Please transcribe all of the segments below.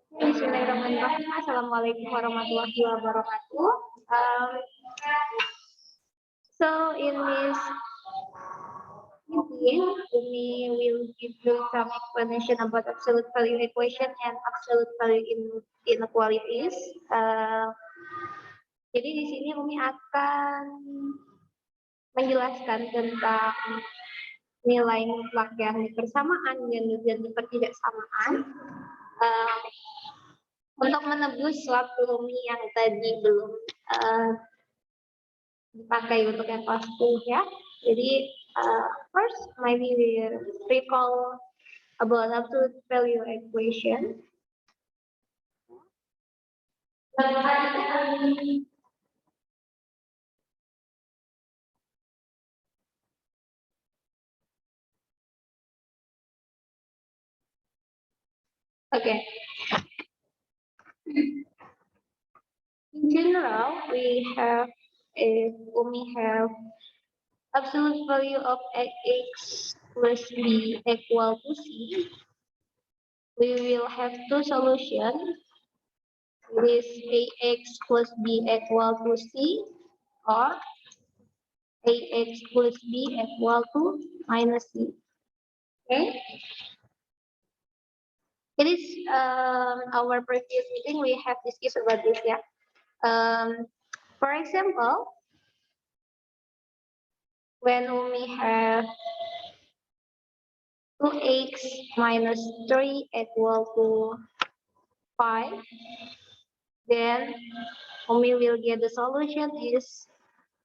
Bismillahirrahmanirrahim. Assalamualaikum warahmatullahi wabarakatuh. Um, so in this meeting, we will give you some explanation about absolute value equation and absolute value inequalities. Jadi di sini Umi akan menjelaskan tentang nilai mutlak yang bersamaan dan dipertidaksamaan. Untuk menebus waktu Umi yang tadi belum dipakai untuk yang kelas 10 ya. Jadi first maybe we recall about absolute value equation. Okay. In general, we have absolute value of x plus b equal to c. We will have two solutions. This ax plus b equal to c or ax plus b equal to minus c. Okay. It is our previous meeting we have discussed about this, yeah. For example, when we have 2x minus 3 equal to 5, then we will get the solution is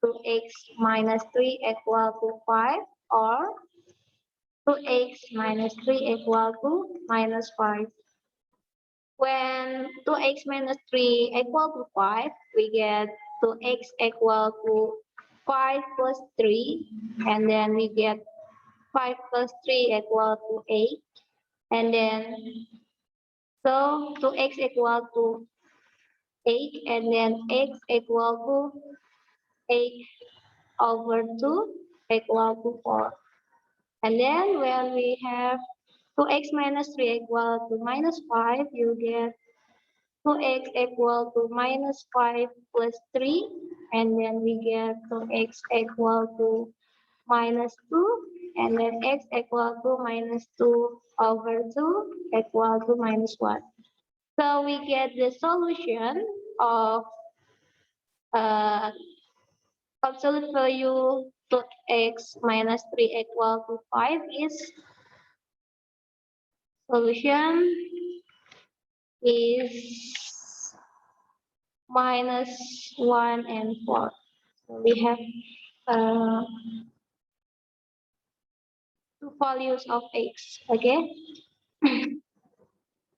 2x minus 3 equal to 5 or 2x minus 3 equal to minus 5. When 2x minus 3 equal to 5, we get 2x equal to 5 plus 3, and then we get 5 plus 3 equal to 8. And then, so 2x equal to 8, and then x equal to 8 over 2 equal to 4. And then when we have 2x minus 3 equal to minus 5, you get 2x equal to minus 5 plus 3, and then we get 2x equal to minus 2, and then x equal to minus 2 over 2 equal to minus 1. So we get the solution of absolute value 2x minus 3 equal to 5 is solution is minus 1 and 4. So we have two values of x, okay?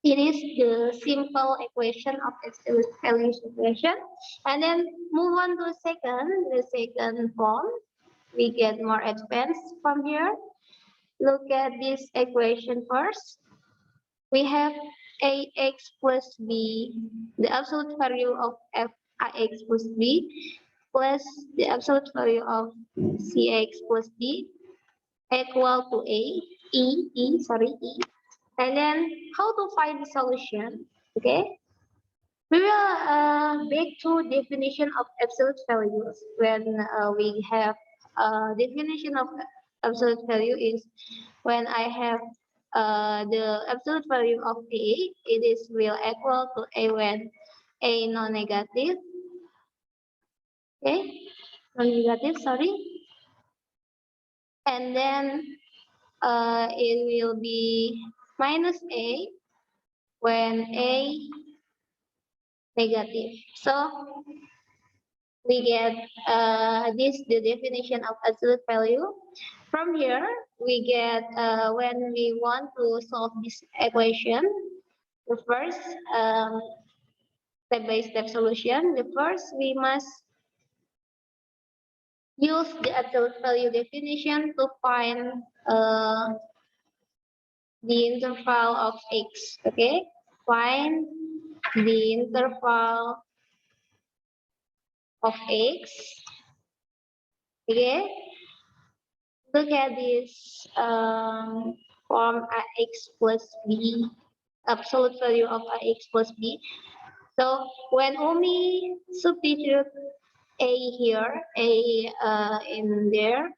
It is the simple equation of absolute value equation. And then move on to the second form. We get more advanced from here. Look at this equation first. We have ax plus b, the absolute value of ax plus b, plus the absolute value of cx plus d equal to e. And then how to find the solution? Okay, we will back to definition of absolute values. When we have definition of absolute value is when I have the absolute value of a, it is will equal to a when a non-negative. Okay, non-negative. Sorry, and then it will be minus a when a negative. So we get this the definition of absolute value. From here we get when we want to solve this equation, the first step-by-step solution. The first we must use the absolute value definition to find the interval of x. Okay, find the interval of x. Okay, look at this form ax plus b absolute value of ax plus b. So when Umi substitute a here, a in there,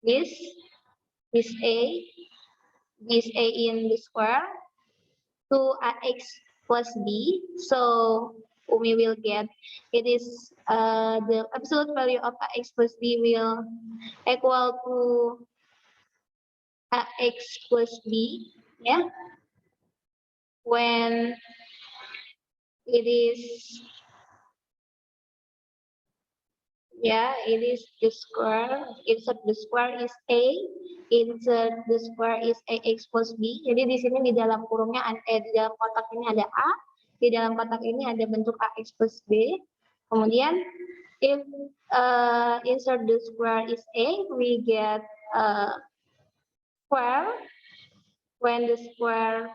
this a, this a in the square to ax plus b. So Umi will get it is the absolute value of ax plus b will equal to ax plus b. Yeah, when it is it is the square. Insert the square is a, insert the square is ax plus b. Jadi di sini di dalam kurungnya di dalam kotak ini ada a, di dalam kotak ini ada bentuk ax plus b. Kemudian if insert the square is a, we get square when the square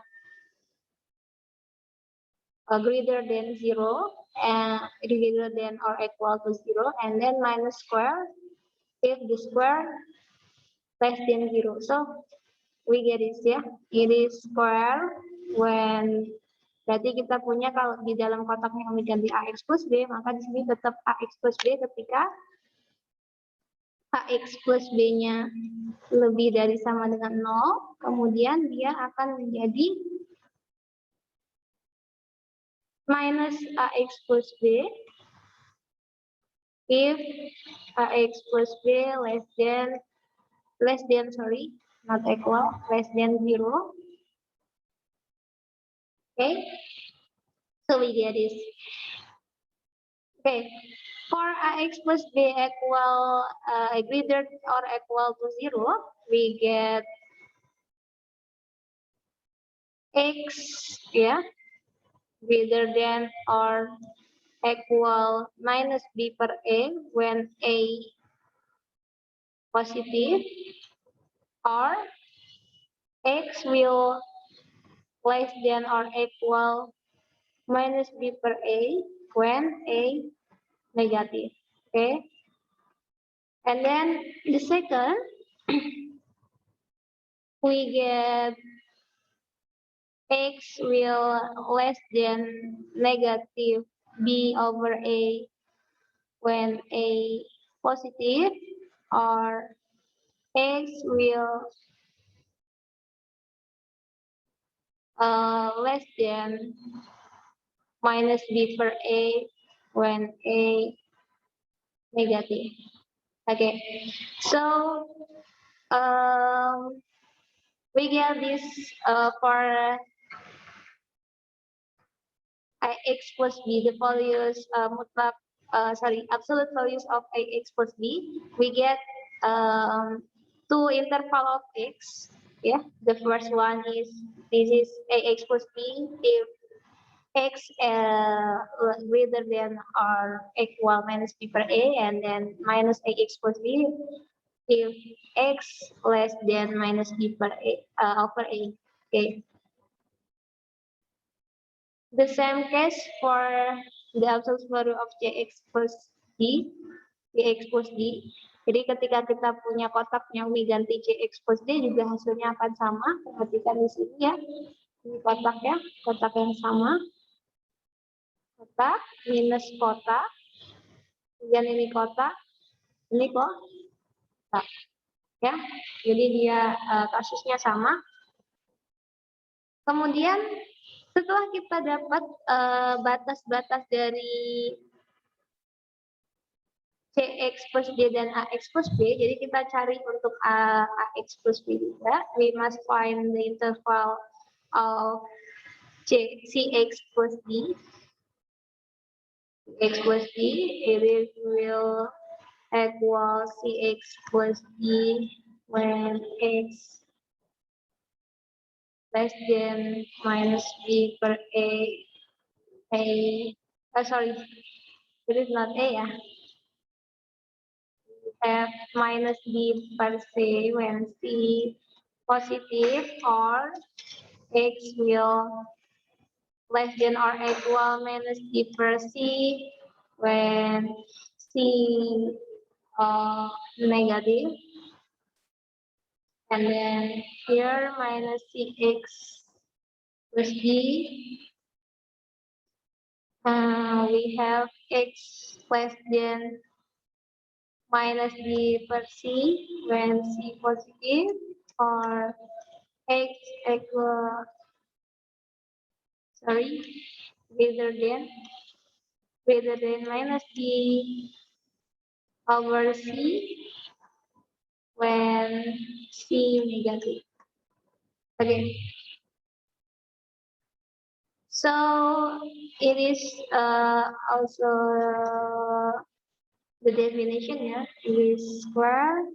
greater than 0 and greater than or equal to 0, and then minus square if the square less than 0. So we get this ya, it is square when, berarti kita punya kalau di dalam kotaknya kami ganti ax plus b, maka di sini tetap ax plus b ketika ax plus b-nya lebih dari sama dengan 0, kemudian dia akan menjadi minus ax plus b if ax plus b less than not equal, less than 0. Okay, so we get this. Okay, for ax plus b equal greater or equal to 0, we get x greater than or equal minus b per a when a positive, or x will less than or equal minus b per a when a negative. Okay, and then the second we get x will less than negative b over a when a positive, or x will less than minus b per a when a negative. Okay, so we get this for ax plus b, the values mutlak, absolute values of ax plus b. We get two interval of x. Yeah, the first one is this is ax plus b if x greater than or equal minus b per a, and then minus ax plus b if x less than minus b per a over a. Okay. The same case for the absolute value of Cx plus D, Cx plus D. Jadi ketika kita punya kotaknya W ganti Cx plus D juga hasilnya akan sama. Perhatikan di sini ya. Ini kotaknya, kotak yang sama. Kotak minus kotak. Kemudian ini kotak, ini kotak. Ya, jadi dia kasusnya sama. Kemudian setelah kita dapat batas-batas dari Cx plus D dan Ax plus B, jadi kita cari untuk Ax plus B juga. We must find the interval of Cx plus D. Cx plus D, it will equal Cx plus D when x less than minus b per sorry, it is not a ya. F minus b per c when c positive, or x will less than or equal minus b per c when c negative. And then here minus cx plus D. We have X less than minus D per C when C positive, or X equal, greater than minus D over C when C negative. Okay. So it is also the definition, yeah, is square,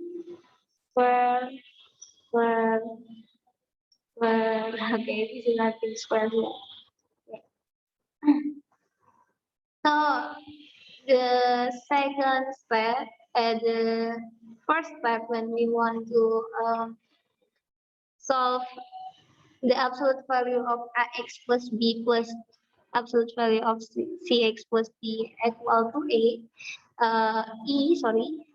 square, square, square. Okay, this is nothing square here. So the second step, the first step when we want to solve the absolute value of ax plus b plus absolute value of cx plus d equal to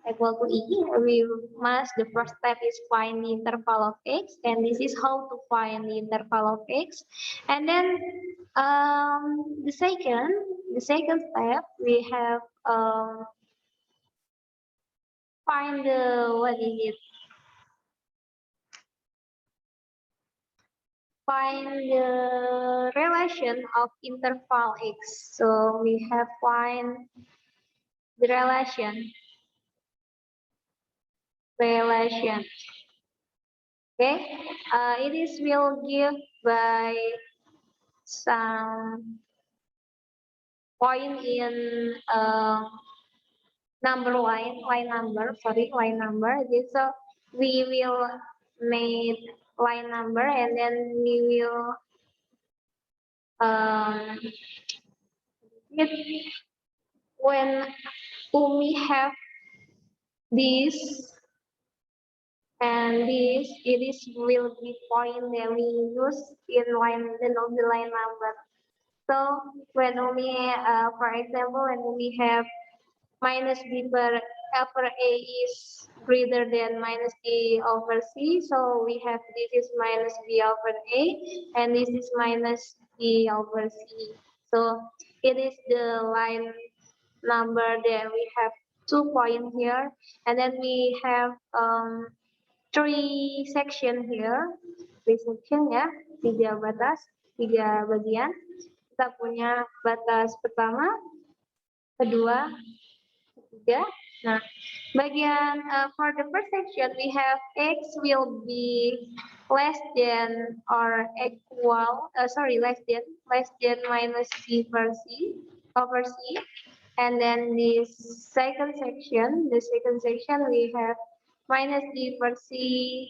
equal to e, we must, the first step is find the interval of x, and this is how to find the interval of x. And then the second step, we have find the, what is it? Find the relation of interval x. So we have find the relation. Okay, it is will give by some point in line number. So we will make line number, and then we will when we have this and this, it is will be point that we use in line the line number. So when we, for example, when we have minus b per a is greater than minus b over c, so we have this is minus b over a, and this is minus b over c. So it is the line number that we have 2 points here, and then we have 3 section here, 3 section ya, 3 bagian. Kita punya batas pertama, kedua, ketiga. Nah, bagian for the first section we have x will be less than or equal, less than minus c per c over c. And then the second section we have minus d per c.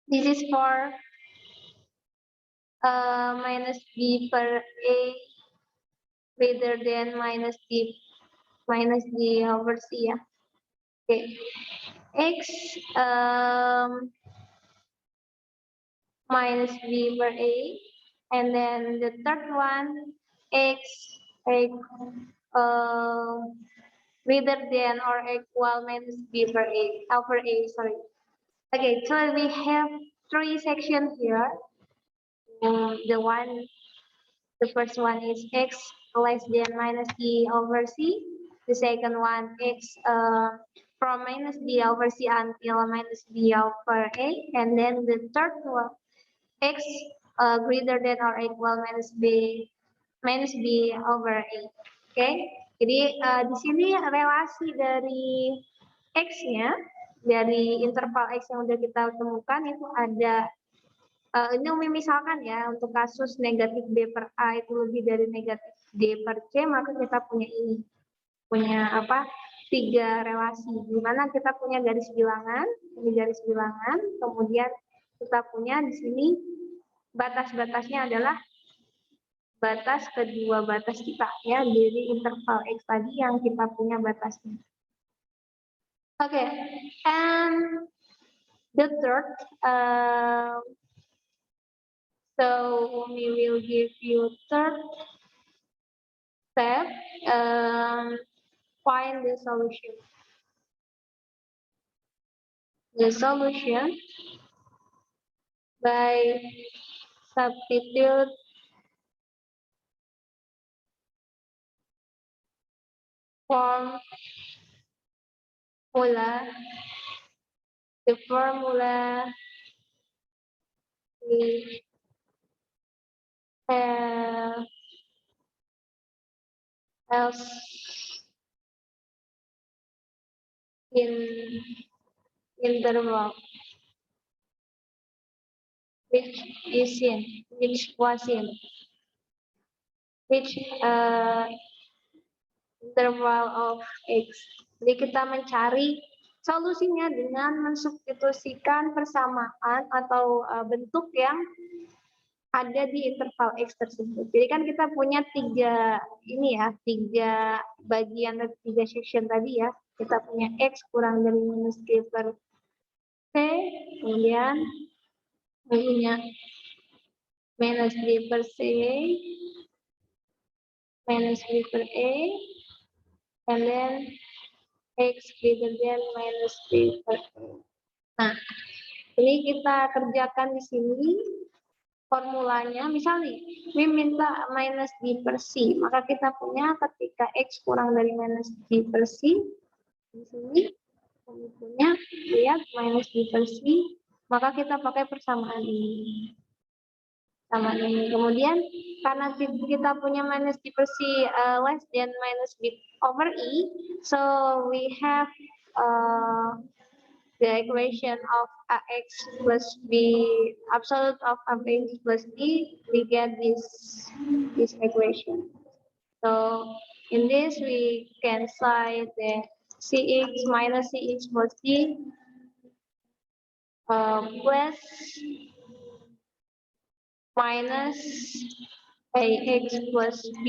This is for minus b per a greater than minus d over c, ya. Okay, x minus b per a, and then the third one x greater than or equal minus b per a over a. Okay, so we have 3 sections here. The first one is x less than minus d over c. The second one, x from minus d over c until minus d over a. And then the third one, x greater than or equal minus b over a. Okay, jadi di sini relasi dari x-nya, dari interval x yang udah kita temukan itu ada. Ini misalkan ya, untuk kasus negatif B per A itu lebih dari negatif D per C, maka kita punya ini. Punya apa? 3 relasi. Di mana kita punya garis bilangan, ini garis bilangan, kemudian kita punya di sini batas-batasnya adalah batas kedua batas kita ya, dari interval X tadi yang kita punya batasnya. Okay, and the third, so we will give you third step, find the solution. The solution by substitute formula, the formula we have else in interval which was in which interval of x. Jadi kita mencari solusinya dengan mensubstitusikan persamaan atau bentuk yang ada di interval x tersebut. Jadi kan kita punya tiga bagian atau tiga section tadi ya. Kita punya x kurang dari minus g per c, kemudian punya minus g per c, minus b per a, and then x greater than minus b per a. Nah, ini kita kerjakan di sini formulanya. Misalnya, we minta minus b per c, maka kita punya ketika x kurang dari minus b per c, di sini kami punya lihat minus b per c, maka kita pakai persamaan ini. Sama ini. Kemudian karena kita punya minus b per c less than minus b over e, so we have the equation of ax plus b, absolute of ax plus b, we get this equation. So in this we can cite the cx minus cx plus d plus minus ax plus b.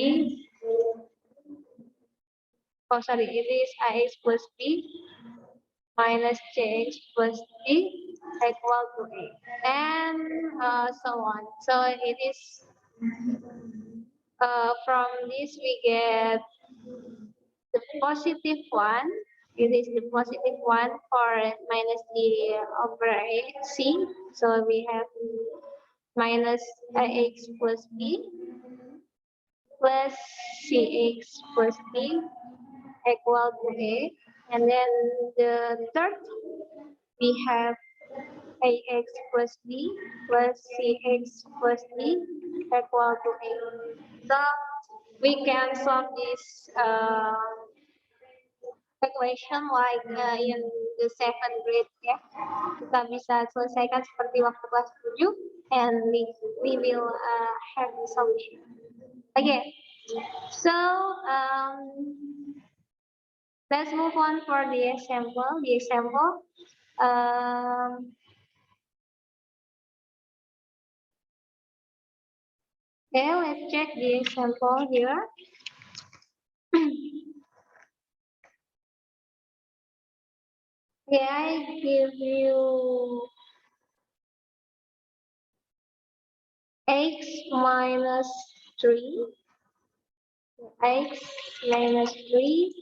Oh, sorry, it is ax plus b minus cx plus d equal to a, and so on. So it is from this we get the positive one. It is the positive one for minus d over c. So we have minus ax plus b plus cx plus b equal to a, and then the third we have ax plus b plus cx plus d equal to a. So we can solve this equation like in the second grade ya. Kita bisa selesaikan seperti waktu kelas 7, and we will have the solution. Okay, so let's move on for the example. Okay, let's check the example here. Okay, I give you x minus 3, x minus 3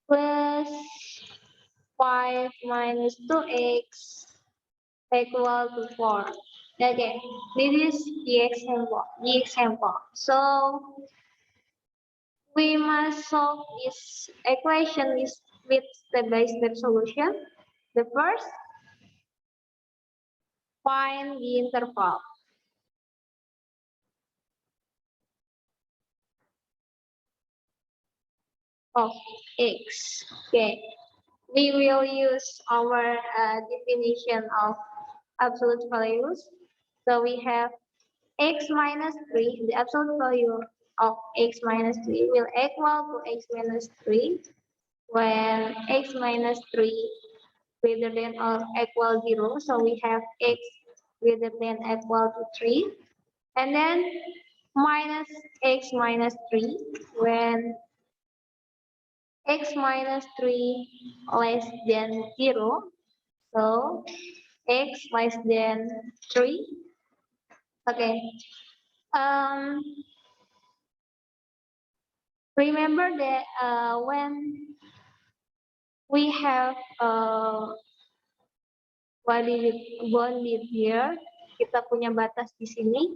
plus 5 minus 2x equal to 4. Okay, this is the example. So we must solve this equation with step-by-step solution. The first, find the interval of x. Okay, we will use our definition of absolute values. So we have x minus 3, the absolute value of x minus 3 will equal to x minus 3 when x minus 3 greater than or equal 0. So we have x greater than equal to 3, and then minus x minus 3 when x minus 3 less than 0. So x less than 3. Okay. Remember that when we have bounded here, kita punya batas di sini,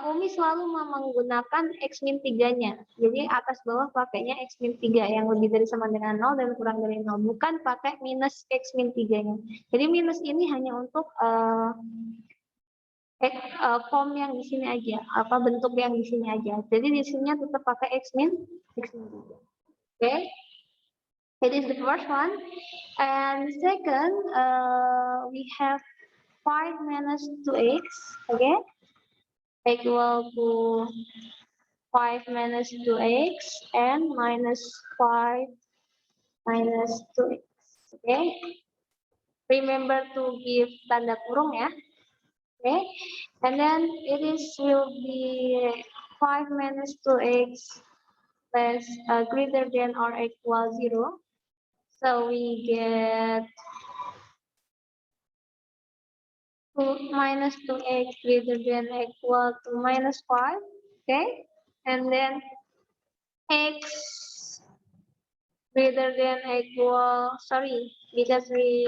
Umi selalu menggunakan X min 3-nya. Jadi atas bawah pakainya X min 3 yang lebih dari sama dengan 0 dan kurang dari 0. Bukan pakai minus X min 3-nya. Jadi minus ini hanya untuk form yang di sini aja, bentuk yang di sini aja. Jadi di sini tetap pakai X min 3. Okay. It is the first one. And second, we have 5 minus 2x, okay, equal to 5 minus 2x and minus 5 minus 2x, okay. Remember to give tanda kurung ya, okay. And then will be 5 minus 2x less greater than or equal 0. So we get minus 2x greater than equal to minus 5, okay? And then x greater than equal, because we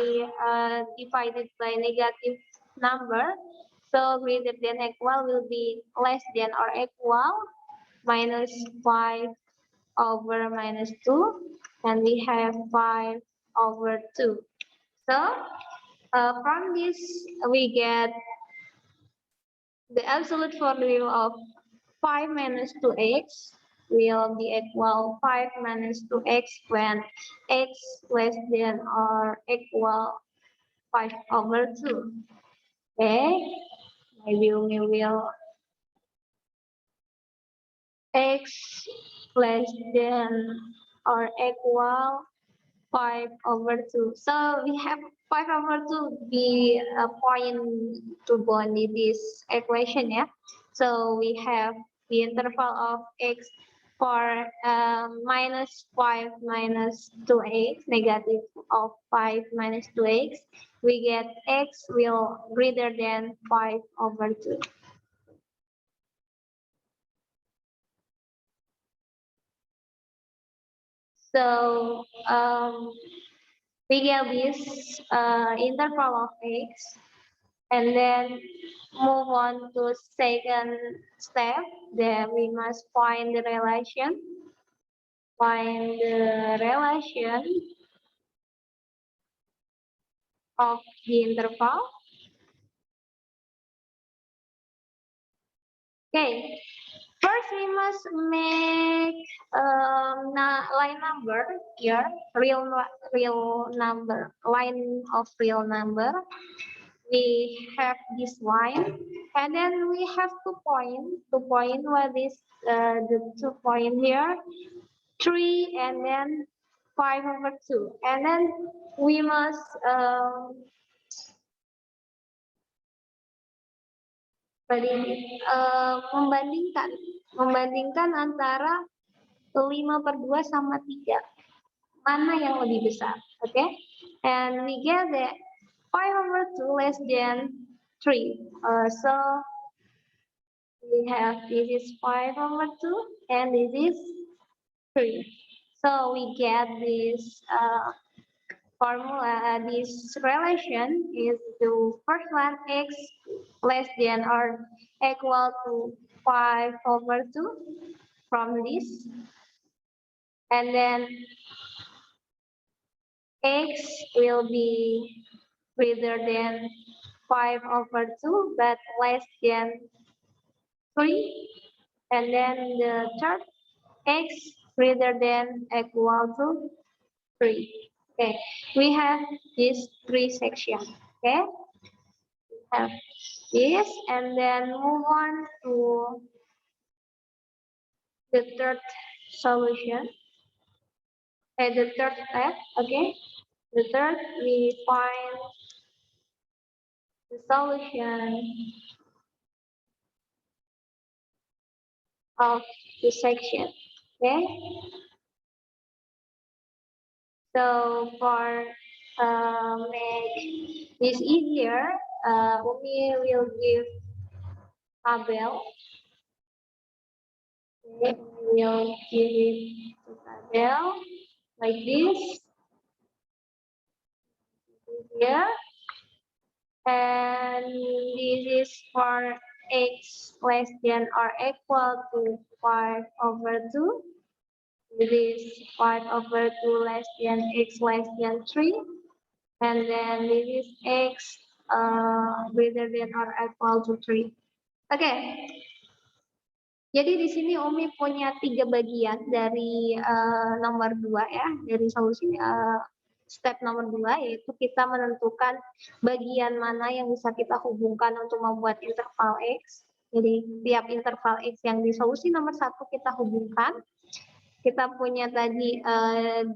divided by negative number, so greater than equal will be less than or equal minus 5 over minus 2, and we have 5 over 2. So from this, we get the absolute value of 5 minus 2x will be equal 5 minus 2x when x less than or equal 5 over 2. Okay, maybe we will x less than or equal 5 over 2. So we have 5 over 2 be a point to bond in this equation, yeah. So we have the interval of x for minus 5 minus 2x, negative of 5 minus 2x. We get x will greater than 5 over 2. So we get this interval of x, and then move on to second step. Then we must find the relation. Find the relation of the interval. Okay. First, we must make line number here, real number, line of real number. We have this line, and then we have 2 points. 2 points. What is the 2 point here? 3 and then 5 over 2. And then we must membandingkan antara 5/2 sama 3. Mana yang lebih besar? Okay? And we get that 5 over 2 less than 3. So we have this is 5 over 2 and this is 3. So we get this formula, this relation is the first one, x less than or equal to 5 over 2 from this. And then x will be greater than 5 over 2 but less than 3. And then the third, x greater than equal to 3. Okay, we have these 3 sections. Okay, we have this, and then move on to the third solution. The third step. Okay, the third, we find the solution of the section. Okay, so for make this easier, we will give tabel. Okay, we will give it to tabel like this. Here, And this is for x less than or equal to 5/2. This is 5/2 less than x less than 3. And then this is x greater than or equal to 3. Oke. Jadi di sini Umi punya 3 bagian dari nomor 2 ya, dari solusi step nomor 2, yaitu kita menentukan bagian mana yang bisa kita hubungkan untuk membuat interval X. Jadi tiap interval X yang di solusi nomor 1 kita hubungkan. Kita punya tadi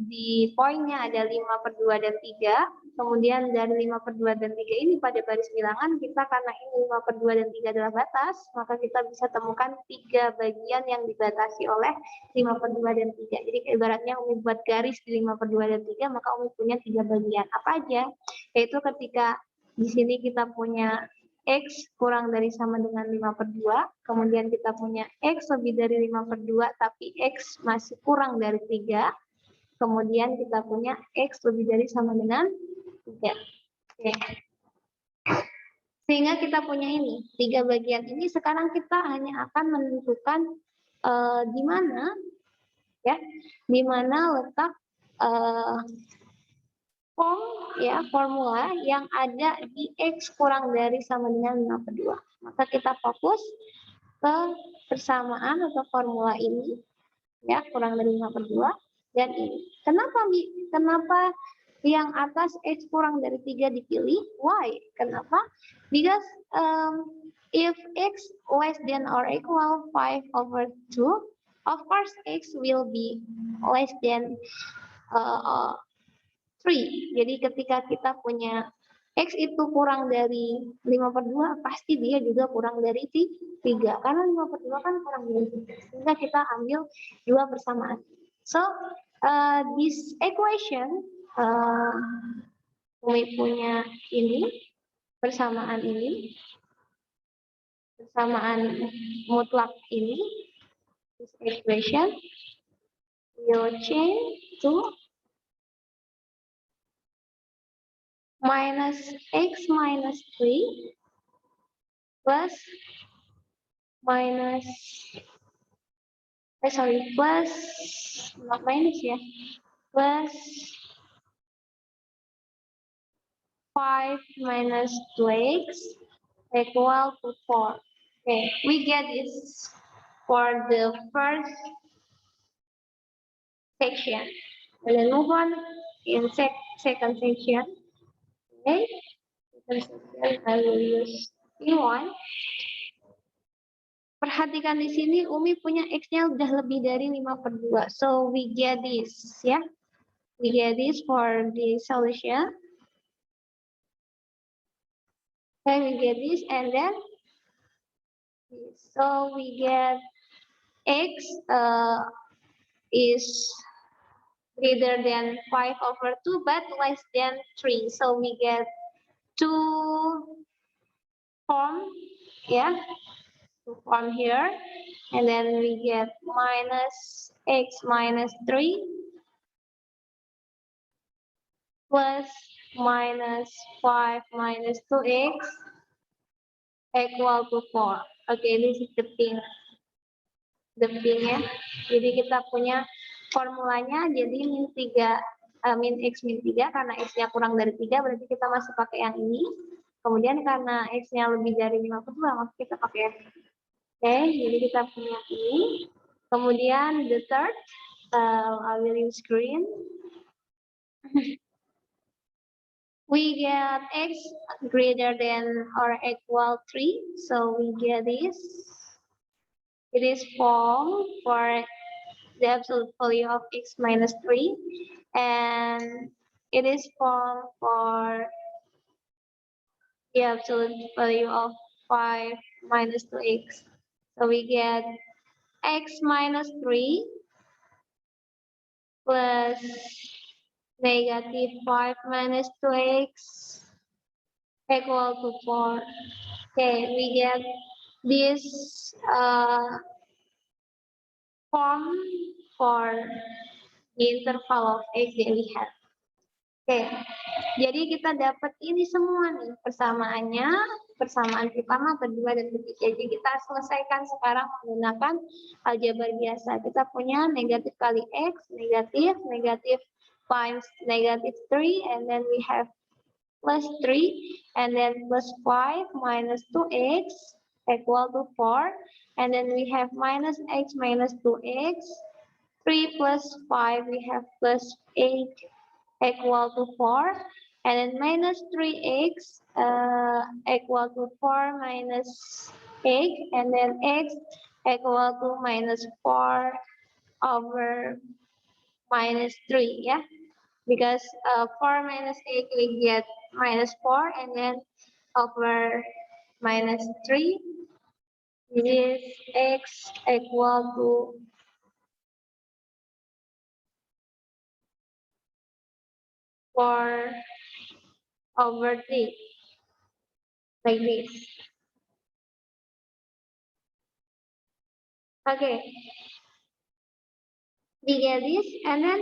di poinnya ada 5/2 dan 3. Kemudian dari 5/2 dan 3 ini pada baris bilangan kita, karena ini 5/2 dan 3 adalah batas, maka kita bisa temukan 3 bagian yang dibatasi oleh 5/2 dan 3. Jadi ibaratnya Umi buat garis di 5/2 dan 3, maka Umi punya 3 bagian. Apa aja? Yaitu ketika di sini kita punya X kurang dari sama dengan 5/2, kemudian kita punya X lebih dari 5/2, tapi X masih kurang dari 3, kemudian kita punya X lebih dari sama dengan 3. Oke. Sehingga kita punya ini, 3 bagian ini. Sekarang kita hanya akan menentukan di mana ya, di mana letak formula yang ada di X kurang dari sama dengan 5/2. Maka kita fokus ke persamaan atau formula ini, ya, kurang dari 5/2 dan ini. Kenapa yang atas X kurang dari 3 dipilih? Why? Kenapa? Because if X less than or equal 5/2, of course X will be less than 3. Jadi ketika kita punya X itu kurang dari 5/2, pasti dia juga kurang dari 3. Karena 5/2 kan kurang dari 3. Sehingga kita ambil 2 persamaan. So, this equation, Umi punya ini, persamaan ini, persamaan mutlak ini, this equation will change to minus X minus 3 plus minus, plus, not minus ya, plus 5 minus 2x equal to 4. Okay, we get this for the first section. And then move on in second section. Okay, second section I will use P1. Perhatikan di sini Umi punya X-nya udah lebih dari 5/2. So we get this ya. We get this for the solution. Okay, we get this and then so we get X is greater than 5/2 but less than 3. So we get 2 form, yeah, 2 form here, and then we get minus X minus 3 plus minus 5 minus 2x equal to 4. Okay, this is the pink. The pink ya. Jadi kita punya formulanya jadi min 3, min X min 3, karena X-nya kurang dari 3 berarti kita masih pakai yang ini. Kemudian karena X-nya lebih dari 5/2 maka kita pakai yang ini. Oke, jadi kita punya ini. Kemudian the third, I will use green. We get X greater than or equal 3, so we get this. It is form for the absolute value of X minus 3, and it is form for the absolute value of 5 minus 2x. So we get X minus 3 plus negative 5 minus 2x equal to 4. Okay, we get this form for the interval of X that we have. Okay, Jadi kita dapat ini semua nih persamaannya, persamaan pertama, kedua, dan ketiga. Jadi kita selesaikan sekarang menggunakan aljabar biasa. Kita punya negatif kali X, negatif times negative 3, and then we have plus 3, and then plus 5 minus 2x equal to 4, and then we have minus x minus 2x, 3 plus 5, we have plus 8 equal to 4, and then minus 3x equal to 4 minus 8, and then x equal to minus 4 over minus 3, yeah, because 4 minus 8 we get minus 4, and then over minus 3 is x equal to 4 over 3, like this. Okay, we get this, and then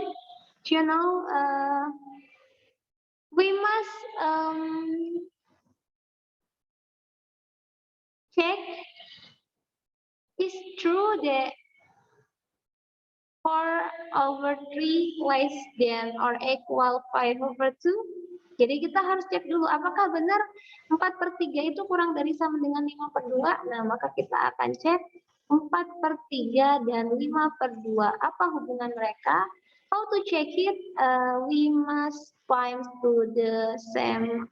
you know we must check is true that 4 over 3 less than or equal 5 over 2. Jadi kita harus cek dulu apakah benar 4/3 itu kurang dari sama dengan 5/2. Nah, maka kita akan cek 4/3 dan 5/2. Apa hubungan mereka? How to check it? We must find to the same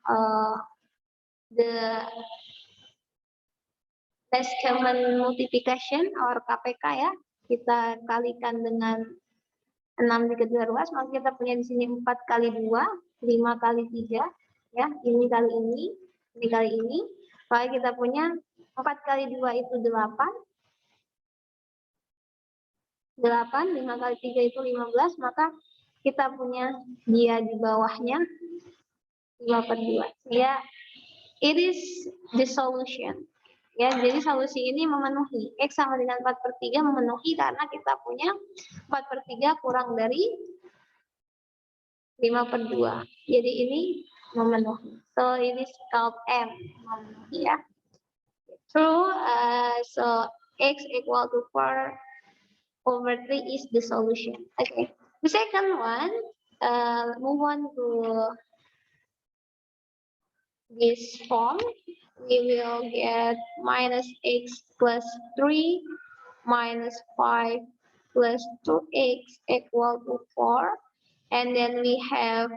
the least common multiplication or KPK, ya. Kita kalikan dengan 6 di kedua ruas, maka kita punya di sini 4 kali 2, 5 kali 3, ya, ini kali ini kali ini. Maka kita punya 4 kali 2 itu 8, 5 kali 3 itu 15, maka kita punya dia di bawahnya 5/2. Ya, it is the solution. Ya, jadi solusi ini memenuhi. X sama dengan 4/3 memenuhi karena kita punya 4/3 kurang dari 5/2. Jadi ini memenuhi. So it is called M, memenuhi, ya. True. So X equal to 4 over 3 is the solution. Okay. The second one, move on to this form. We will get minus x plus 3 minus 5 plus 2x equal to 4. And then we have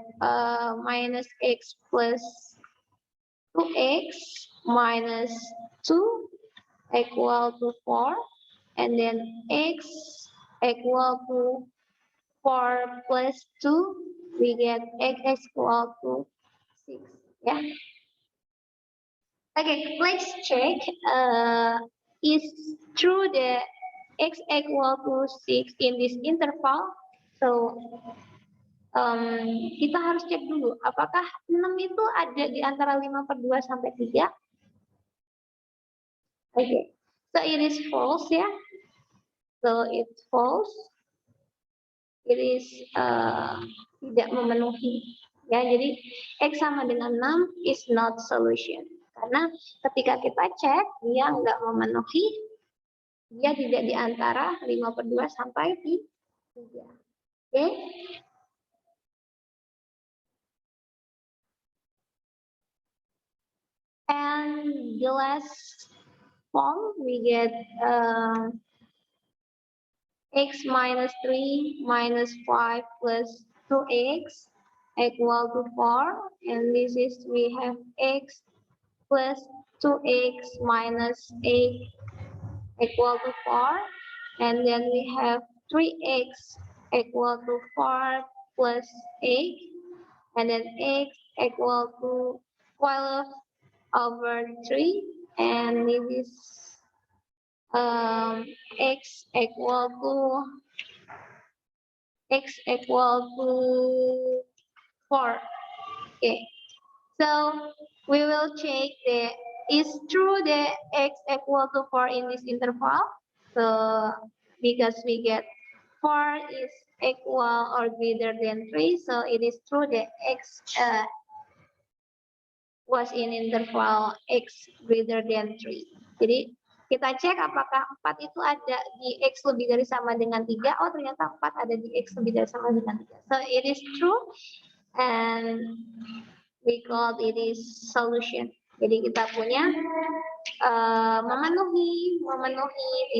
minus x plus 2x minus 2 equal to 4. And then x equal to 4 plus 2, we get x equal to 6. Yeah. Okay, let's check. Is true that x equal to 6 in this interval? So, kita harus cek dulu, apakah 6 itu ada di antara 5/2 sampai 3? Okay, so it is false, ya. So it's false. It is tidak memenuhi. Ya, jadi x sama dengan 6 is not solution. Karena ketika kita cek, dia nggak memenuhi, dia tidak di antara 5/2 sampai 3. Oke? And the last form, we get x minus 3 minus 5 plus 2x equal to 4. And this is, we have x plus 2x minus 8 equal to 4. And then we have 3x equal to 4 plus 8. And then x equal to 12 over 3. And this is x equal to 4. Okay. So we will check the is true that x equal to 4 in this interval. So because we get 4 is equal or greater than 3, so it is true that x was in interval x greater than 3. Jadi kita cek apakah 4 itu ada di x lebih dari sama dengan 3. Oh, ternyata 4 ada di x lebih dari sama dengan 3. So it is true and we call it is solution. Jadi kita punya memenuhi,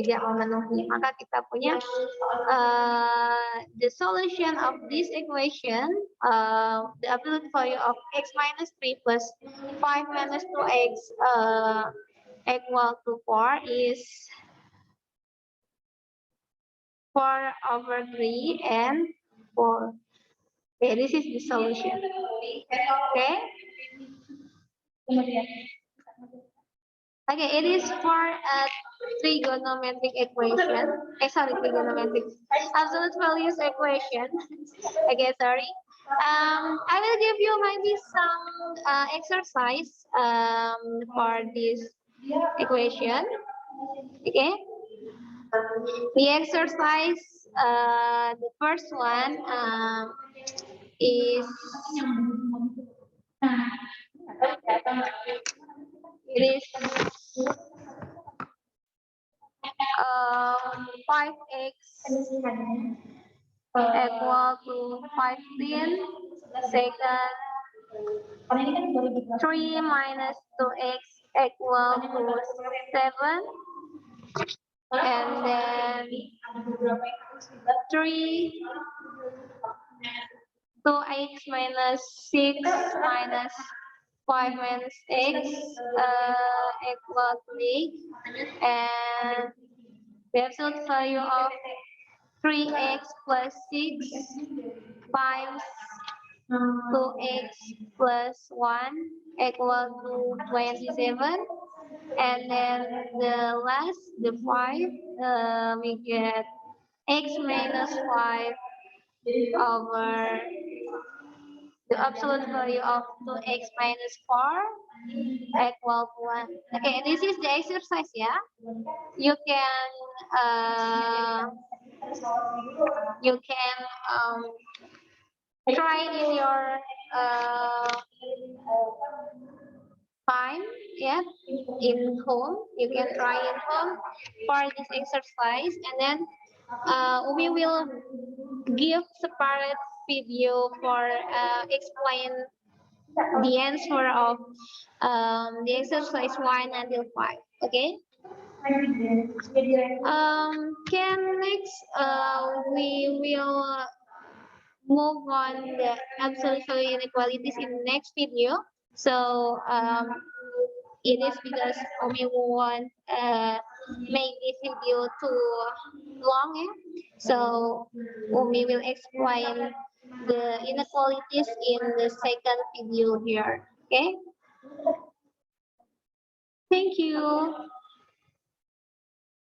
tidak memenuhi. Maka kita punya the solution of this equation, the absolute value of x minus 3 plus 5 minus 2x equal to 4 is 4 over 3 and 4. Okay, this is the solution. Okay. Okay, it is for a trigonometric equation. Trigonometric absolute values equation. Okay, sorry. I will give you maybe some exercise for this equation. Okay. The exercise, the first one is it is 5x equal to 15. Second, 3 minus 2x equal to 7. And then 3, 2x minus 6 minus 5 minus x equal to 8. And the absolute value of 3x plus 6 times 2x plus 1 equal to 27. And then the last, the 5, we get x minus 5 over the absolute value of 2x minus 4 equal to 1. Okay, this is the exercise, yeah. You can try in your time, yeah, in home. You can try in home for this exercise, and then we will give separate video for explain the answer of the exercise 1 until 5. Okay. Can next we will move on the absolute value inequalities in the next video. So it is because we won't make this video too long, yeah? So we will explain the inequalities in the second video here. Okay. Thank you.